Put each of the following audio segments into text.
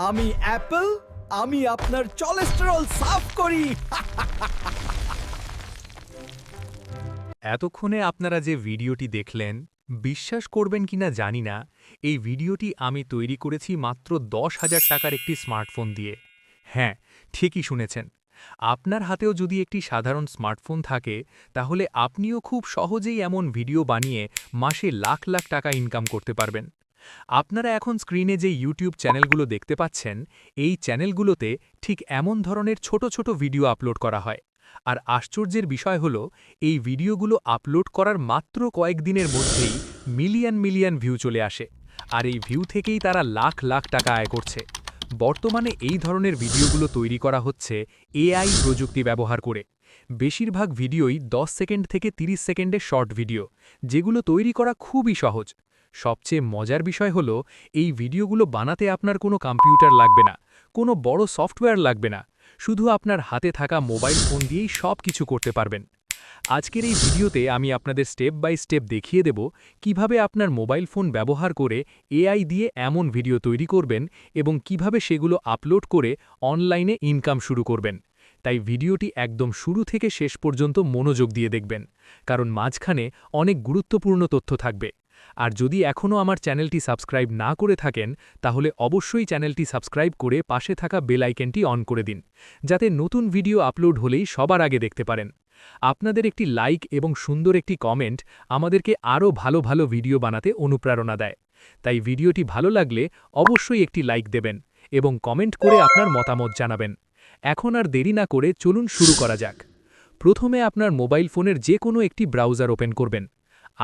আমি অ্যাপল, আমি আপনার কোলেস্টেরল সাফ করি। এতক্ষণে আপনারা যে ভিডিওটি দেখলেন, বিশ্বাস করবেন কিনা জানি না, এই ভিডিওটি আমি তৈরি করেছি মাত্র 10,000 টাকার একটি স্মার্টফোন দিয়ে। হ্যাঁ, ঠিকই শুনেছেন। আপনার হাতেও যদি একটি সাধারণ স্মার্টফোন থাকে, তাহলে আপনিও খুব সহজেই এমন ভিডিও বানিয়ে মাসে লাখ লাখ টাকা ইনকাম করতে পারবেন। আপনারা এখন স্ক্রিনে যে ইউটিউব চ্যানেলগুলো দেখতে পাচ্ছেন, এই চ্যানেলগুলোতে ঠিক এমন ধরনের ছোট ছোট ভিডিও আপলোড করা হয়। আর আশ্চর্যের বিষয় হলো, এই ভিডিওগুলো আপলোড করার মাত্র কয়েকদিনের মধ্যেই মিলিয়ন মিলিয়ন ভিউ চলে আসে, আর এই ভিউ থেকেই তারা লাখ লাখ টাকা আয় করছে। বর্তমানে এই ধরনের ভিডিওগুলো তৈরি করা হচ্ছে এআই প্রযুক্তি ব্যবহার করে। বেশিরভাগ ভিডিওই 10 সেকেন্ড থেকে 30 সেকেন্ডের শর্ট ভিডিও, যেগুলো তৈরি করা খুবই সহজ। সবচেয়ে মজার বিষয় হলো, এই ভিডিওগুলো বানাতে আপনার কোনো কম্পিউটার লাগবে না, কোনো বড় সফটওয়্যার লাগবে না, শুধু আপনার হাতে থাকা মোবাইল ফোন দিয়েই সব কিছু করতে পারবেন। আজকের এই ভিডিওতে আমি আপনাদের স্টেপ বাই স্টেপ দেখিয়ে দেব কিভাবে আপনার মোবাইল ফোন ব্যবহার করে এআই দিয়ে এমন ভিডিও তৈরি করবেন এবং কিভাবে সেগুলো আপলোড করে অনলাইনে ইনকাম শুরু করবেন। তাই ভিডিওটি একদম শুরু থেকে শেষ পর্যন্ত মনোযোগ দিয়ে দেখবেন, কারণ মাঝখানে অনেক গুরুত্বপূর্ণ তথ্য থাকবে। আর যদি এখনও আমার চ্যানেলটি সাবস্ক্রাইব না করে থাকেন, তাহলে অবশ্যই চ্যানেলটি সাবস্ক্রাইব করে পাশে থাকা বেল আইকনটি অন করে দিন, যাতে নতুন ভিডিও আপলোড হলেই সবার আগে দেখতে পারেন। আপনাদের একটি লাইক এবং সুন্দর একটি কমেন্ট আমাদেরকে আরও ভালো ভালো ভিডিও বানাতে অনুপ্রেরণা দেয়। তাই ভিডিওটি ভালো লাগলে অবশ্যই একটি লাইক দেবেন এবং কমেন্ট করে আপনার মতামত জানাবেন। এখন আর দেরি না করে চলুন শুরু করা যাক। প্রথমে আপনার মোবাইল ফোনের যে কোনো একটি ব্রাউজার ওপেন করবেন।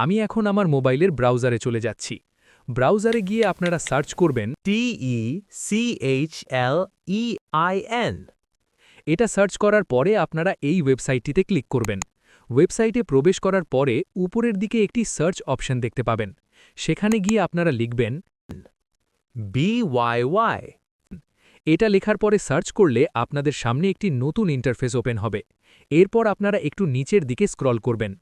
আমি এখন আমার মোবাইলের ব্রাউজারে চলে যাচ্ছি। ব্রাউজারে গিয়ে আপনারা সার্চ করবেন TECHLEIN। এটা সার্চ করার পরে আপনারা এই ওয়েবসাইটটিতে ক্লিক করবেন। ওয়েবসাইটে প্রবেশ করার পরে উপরের দিকে একটি সার্চ অপশন দেখতে পাবেন। সেখানে গিয়ে আপনারা লিখবেন BYY। এটা লেখার পরে সার্চ করলে আপনাদের সামনে একটি নতুন ইন্টারফেস ওপেন হবে। এরপর আপনারা একটু নিচের দিকে স্ক্রল করবেন।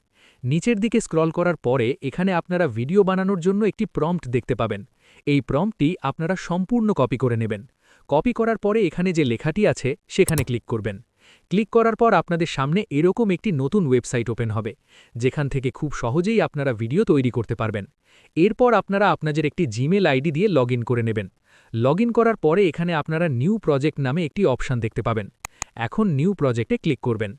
নিচের দিকে স্ক্রল করার পরে এখানে আপনারা ভিডিও বানানোর জন্য একটি প্রম্পট দেখতে পাবেন। এই প্রম্পটটি আপনারা সম্পূর্ণ কপি করে নেবেন। কপি করার পরে এখানে যে লেখাটি আছে সেখানে ক্লিক করবেন। ক্লিক করার পর আপনাদের সামনে এরকম একটি নতুন ওয়েবসাইট ওপেন হবে, যেখান থেকে খুব সহজেই আপনারা ভিডিও তৈরি করতে পারবেন। এরপর আপনারা আপনাদের একটি জিমেল আইডি দিয়ে লগ করে নেবেন। লগ করার পরে এখানে আপনারা নিউ প্রজেক্ট নামে একটি অপশান দেখতে পাবেন। এখন নিউ প্রজেক্টে ক্লিক করবেন।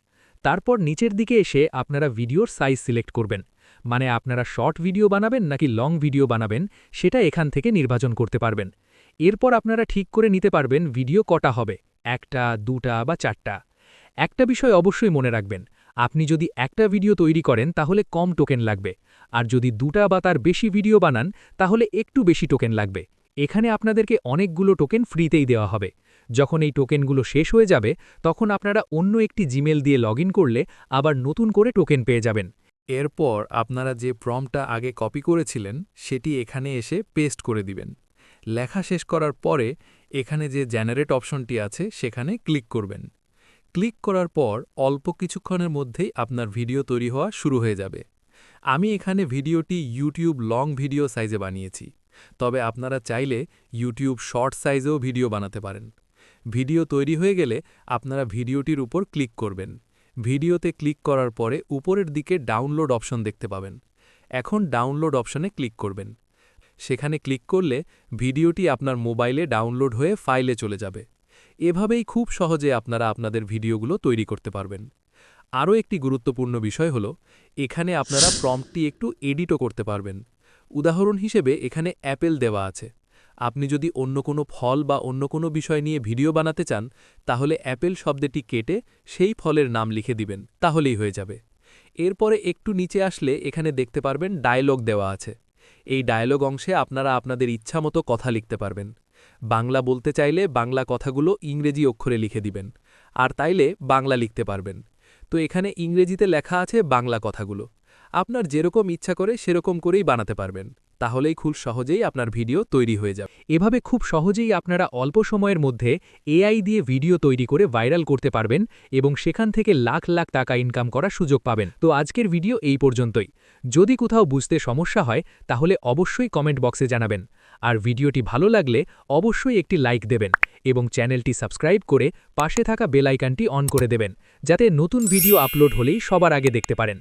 তারপর নিচের দিকে এসে আপনারা ভিডিওর সাইজ সিলেক্ট করবেন, মানে আপনারা শর্ট ভিডিও বানাবেন নাকি লং ভিডিও বানাবেন সেটা এখান থেকে নির্বাচন করতে পারবেন। এরপর আপনারা ঠিক করে নিতে পারবেন ভিডিও কটা হবে, একটা, দুটা বা চারটা। একটা বিষয় অবশ্যই মনে রাখবেন, আপনি যদি একটা ভিডিও তৈরি করেন তাহলে কম টোকেন লাগবে, আর যদি দুটা বা তার বেশি ভিডিও বানান তাহলে একটু বেশি টোকেন লাগবে। এখানে আপনাদেরকে অনেকগুলো টোকেন ফ্রিতেই দেওয়া হবে। যখন এই টোকেনগুলো শেষ হয়ে যাবে, তখন আপনারা অন্য একটি জিমেল দিয়ে লগ করলে আবার নতুন করে টোকেন পেয়ে যাবেন। এরপর আপনারা যে প্রম্পটটা আগে কপি করেছিলেন সেটি এখানে এসে পেস্ট করে দিবেন। লেখা শেষ করার পরে এখানে যে জেনারেট অপশনটি আছে সেখানে ক্লিক করবেন। ক্লিক করার পর অল্প কিছুক্ষণের মধ্যেই আপনার ভিডিও তৈরি হওয়া শুরু হয়ে যাবে। আমি এখানে ভিডিওটি ইউটিউব লং ভিডিও সাইজে বানিয়েছি, তবে আপনারা চাইলে ইউটিউব শর্ট সাইজেও ভিডিও বানাতে পারেন। ভিডিও তৈরি হয়ে গেলে আপনারা ভিডিওটির উপর ক্লিক করবেন। ভিডিওতে ক্লিক করার পরে উপরের দিকে ডাউনলোড অপশন দেখতে পাবেন। এখন ডাউনলোড অপশনে ক্লিক করবেন। সেখানে ক্লিক করলে ভিডিওটি আপনার মোবাইলে ডাউনলোড হয়ে ফাইলে চলে যাবে। এভাবেই খুব সহজে আপনারা আপনাদের ভিডিওগুলো তৈরি করতে পারবেন। আরও একটি গুরুত্বপূর্ণ বিষয় হলো, এখানে আপনারা প্রম্পটটি একটু এডিটও করতে পারবেন। উদাহরণ হিসেবে এখানে অ্যাপেল দেওয়া আছে। আপনি যদি অন্য কোনো ফল বা অন্য কোনো বিষয় নিয়ে ভিডিও বানাতে চান, তাহলে অ্যাপেল শব্দটি কেটে সেই ফলের নাম লিখে দিবেন, তাহলেই হয়ে যাবে। এরপরে একটু নিচে আসলে এখানে দেখতে পারবেন ডায়লগ দেওয়া আছে। এই ডায়লগ অংশে আপনারা আপনাদের ইচ্ছামতো কথা লিখতে পারবেন। বাংলা বলতে চাইলে বাংলা কথাগুলো ইংরেজি অক্ষরে লিখে দিবেন, আর তাইলে বাংলা লিখতে পারবেন। তো এখানে ইংরেজিতে লেখা আছে বাংলা কথাগুলো। আপনার যেরকম ইচ্ছা করে সেরকম করেই বানাতে পারবেন, তাহলেই খুব সহজেই আপনার ভিডিও তৈরি হয়ে যাবে। এভাবে খুব সহজেই আপনারা অল্প সময়ের মধ্যে এআই দিয়ে ভিডিও তৈরি করে ভাইরাল করতে পারবেন এবং সেখান থেকে লাখ লাখ টাকা ইনকাম করার সুযোগ পাবেন। তো আজকের ভিডিও এই পর্যন্তই। যদি কোথাও বুঝতে সমস্যা হয় তাহলে অবশ্যই কমেন্ট বক্সে জানাবেন। আর ভিডিওটি ভালো লাগলে অবশ্যই একটি লাইক দেবেন এবং চ্যানেলটি সাবস্ক্রাইব করে পাশে থাকা বেল আইকনটি অন করে দেবেন যাতে নতুন ভিডিও আপলোড হলেই সবার আগে দেখতে পারেন।